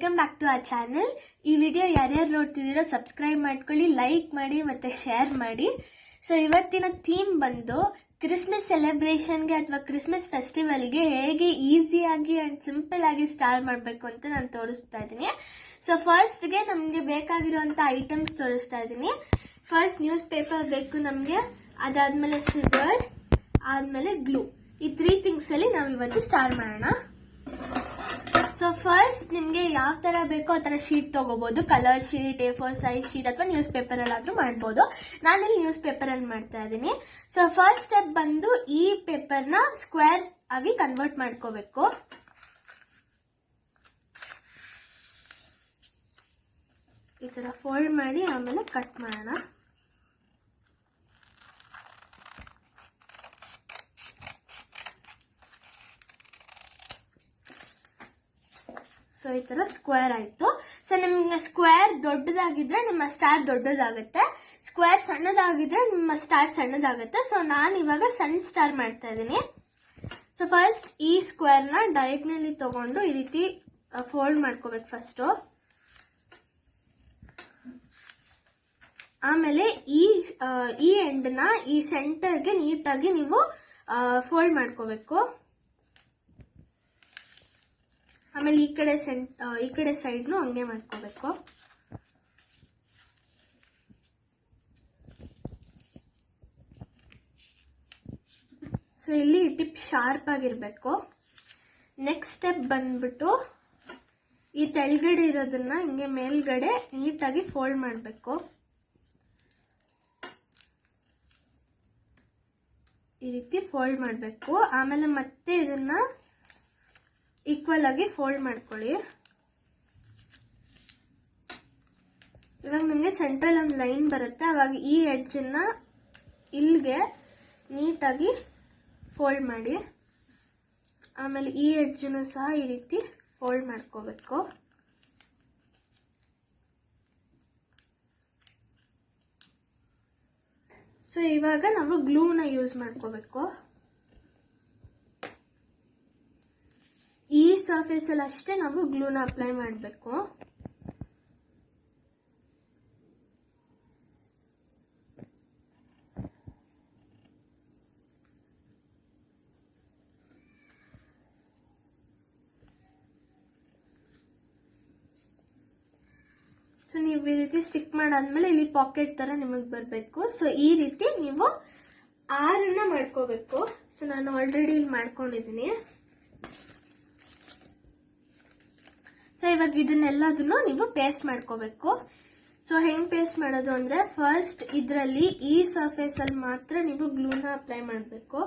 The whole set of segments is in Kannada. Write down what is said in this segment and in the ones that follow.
Welcome back to our channel. ಈ ವಿಡಿಯೋ ಯಾರ್ಯಾರು ನೋಡ್ತಿದ್ದೀರೋ ಸಬ್ಸ್ಕ್ರೈಬ್ ಮಾಡ್ಕೊಳ್ಳಿ, ಲೈಕ್ ಮಾಡಿ ಮತ್ತು ಶೇರ್ ಮಾಡಿ. ಸೊ ಇವತ್ತಿನ ಥೀಮ್ ಬಂದು ಕ್ರಿಸ್ಮಸ್ ಸೆಲೆಬ್ರೇಷನ್ಗೆ ಅಥವಾ ಕ್ರಿಸ್ಮಸ್ ಫೆಸ್ಟಿವಲ್ಗೆ ಹೇಗೆ ಈಸಿಯಾಗಿ ಆ್ಯಂಡ್ ಸಿಂಪಲ್ ಆಗಿ ಸ್ಟಾರ್ಟ್ ಮಾಡಬೇಕು ಅಂತ ನಾನು ತೋರಿಸ್ತಾ ಇದ್ದೀನಿ. ಸೊ ಫಸ್ಟ್ಗೆ ನಮಗೆ ಬೇಕಾಗಿರುವಂಥ ಐಟಮ್ಸ್ ತೋರಿಸ್ತಾ ಇದ್ದೀನಿ. ಫಸ್ಟ್ ನ್ಯೂಸ್ ಪೇಪರ್ ಬೇಕು ನಮಗೆ, ಅದಾದಮೇಲೆ ಸಿಸರ್, ಆದಮೇಲೆ ಗ್ಲೂ. ಈ 3 ಥಿಂಗ್ಸಲ್ಲಿ ನಾವು ಇವತ್ತು ಸ್ಟಾರ್ಟ್ ಮಾಡೋಣ. ಸೊ ಫಸ್ಟ್ ನಿಮಗೆ ಯಾವ ಥರ ಬೇಕೋ ಆ ಥರ ಶೀಟ್ ತೊಗೋಬೋದು. Colour sheet, A4 size sheet ಅಥವಾ ನ್ಯೂಸ್ ಪೇಪರಲ್ಲಾದರೂ ಮಾಡ್ಬೋದು. ನಾನಿಲ್ಲಿ ನ್ಯೂಸ್ ಪೇಪರಲ್ಲಿ ಮಾಡ್ತಾ ಇದ್ದೀನಿ. ಸೊ ಫಸ್ಟ್ ಸ್ಟೆಪ್ ಬಂದು ಈ ಪೇಪರ್ನ ಸ್ಕ್ವೇರ್ ಆಗಿ ಕನ್ವರ್ಟ್ ಮಾಡ್ಕೋಬೇಕು. ಈ ಥರ ಫೋಲ್ಡ್ ಮಾಡಿ ಆಮೇಲೆ ಕಟ್ ಮಾಡೋಣ. ಸೊ ಈ ಥರ ಸ್ಕ್ವೇರ್ ಆಯಿತು. ಸೊ ನಿಮ್ಗೆ ಸ್ಕ್ವೇರ್ ದೊಡ್ಡದಾಗಿದ್ರೆ ನಿಮ್ಮ ಸ್ಟಾರ್ ದೊಡ್ಡದಾಗುತ್ತೆ, ಸ್ಕ್ವೇರ್ ಸಣ್ಣದಾಗಿದ್ರೆ ನಿಮ್ಮ ಸ್ಟಾರ್ ಸಣ್ಣದಾಗುತ್ತೆ. ಸೊ ನಾನು ಇವಾಗ ಸಣ್ಣ ಸ್ಟಾರ್ ಮಾಡ್ತಾ ಇದ್ದೀನಿ. ಸೊ ಫಸ್ಟ್ ಈ ಸ್ಕ್ವೇರ್ನ ಡಯಾಗ್ನಲಿ ತಗೊಂಡು ಈ ರೀತಿ ಫೋಲ್ಡ್ ಮಾಡ್ಕೋಬೇಕು ಫಸ್ಟು. ಆಮೇಲೆ ಈ ಎಂಡ್ನ ಈ ಸೆಂಟರ್ಗೆ ನೀಟಾಗಿ ನೀವು ಫೋಲ್ಡ್ ಮಾಡ್ಕೋಬೇಕು. ಆಮೇಲೆ ಈ ಕಡೆ ಸೈಡ್ನು ಹಂಗೆ ಮಾಡ್ಕೋಬೇಕು. ಸೊ ಇಲ್ಲಿ ಟಿಪ್ ಶಾರ್ಪ್ ಆಗಿರಬೇಕು. ನೆಕ್ಸ್ಟ್ ಸ್ಟೆಪ್ ಬಂದ್ಬಿಟ್ಟು ಈ ತೆಳಗಡೆ ಇರೋದನ್ನ ಹಿಂಗೆ ಮೇಲ್ಗಡೆ ನೀಟಾಗಿ ಫೋಲ್ಡ್ ಮಾಡಬೇಕು. ಈ ರೀತಿ ಫೋಲ್ಡ್ ಮಾಡಬೇಕು. ಆಮೇಲೆ ಮತ್ತೆ ಇದನ್ನ ಈಕ್ವಲ್ ಆಗಿ ಫೋಲ್ಡ್ ಮಾಡ್ಕೊಳ್ಳಿ. ಇವಾಗ ನಿಮಗೆ ಸೆಂಟ್ರಲ್ ಒಂದು ಲೈನ್ ಬರುತ್ತೆ, ಅವಾಗ ಈ ಎಡ್ಜನ್ನ ಇಲ್ಲಿಗೆ ನೀಟಾಗಿ ಫೋಲ್ಡ್ ಮಾಡಿ. ಆಮೇಲೆ ಈ ಎಡ್ಜನ್ನು ಸಹ ಈ ರೀತಿ ಫೋಲ್ಡ್ ಮಾಡ್ಕೋಬೇಕು. ಸೊ ಇವಾಗ ನಾವು ಗ್ಲೂನ ಯೂಸ್ ಮಾಡ್ಕೋಬೇಕು. ಈ ಸರ್ಫೇಸ್ ಅಲ್ಲಿ ಅಷ್ಟೇ ನಾವು ಗ್ಲೂನ ಅಪ್ಲೈ ಮಾಡಬೇಕು. ಸೊ ನೀವು ಈ ರೀತಿ ಸ್ಟಿಕ್ ಮಾಡಾದ್ಮೇಲೆ ಇಲ್ಲಿ ಪಾಕೆಟ್ ತರ ನಿಮಗೆ ಬರಬೇಕು. ಸೊ ಈ ರೀತಿ ನೀವು 6 ಮಾಡ್ಕೋಬೇಕು. ಸೊ ನಾನು ಆಲ್ರೆಡಿ ಇಲ್ಲಿ ಮಾಡ್ಕೊಂಡಿದ್ದೀನಿ. ಸೊ ಇವಾಗ ಇದನ್ನೆಲ್ಲದನ್ನು ನೀವು ಪೇಸ್ಟ್ ಮಾಡ್ಕೋಬೇಕು. ಸೊ ಹೆಂಗ್ ಪೇಸ್ಟ್ ಮಾಡೋದು ಅಂದ್ರೆ ಫಸ್ಟ್ ಇದರಲ್ಲಿ ಈ ಸರ್ಫೇಸ್ ಅಲ್ಲಿ ಮಾತ್ರ ನೀವು ಗ್ಲೂನ ಅಪ್ಲೈ ಮಾಡಬೇಕು.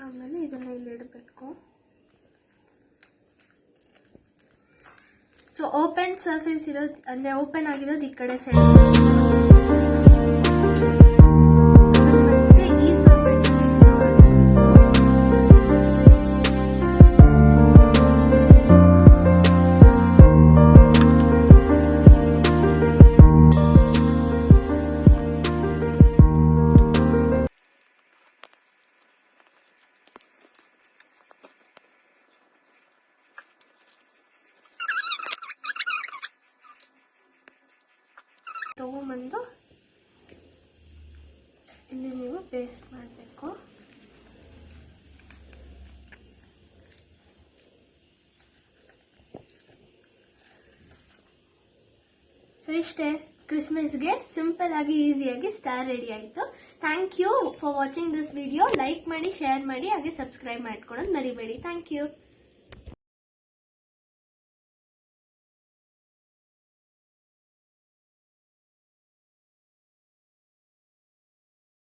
ಆಮೇಲೆ ಇದನ್ನ ಇಲ್ಲಿ ಇಡಬೇಕು. ಸೊ ಓಪನ್ ಸರ್ಫೇಸ್ ಇರೋದು ಅಂದ್ರೆ ಓಪನ್ ಆಗಿರೋದು ಈ ಕಡೆ ಸೈಡ್, ಮತ್ತೆ ಈ ಸರ್ಫೇಸ್ ತಗೊಂಡ್ಬಂದು ಇಲ್ಲಿ ನೀವು ಪೇಸ್ಟ್ ಮಾಡಬೇಕು. ಸೊ ಇಷ್ಟೇ, ಕ್ರಿಸ್ಮಸ್ಗೆ ಸಿಂಪಲ್ ಆಗಿ ಈಸಿಯಾಗಿ ಸ್ಟಾರ್ ರೆಡಿ ಆಯಿತು. Thank you for watching this video. Like ಮಾಡಿ, ಶೇರ್ ಮಾಡಿ, ಹಾಗೆ ಸಬ್ಸ್ಕ್ರೈಬ್ ಮಾಡ್ಕೊಳ್ಳೋದು ಮರಿಬೇಡಿ. Thank you.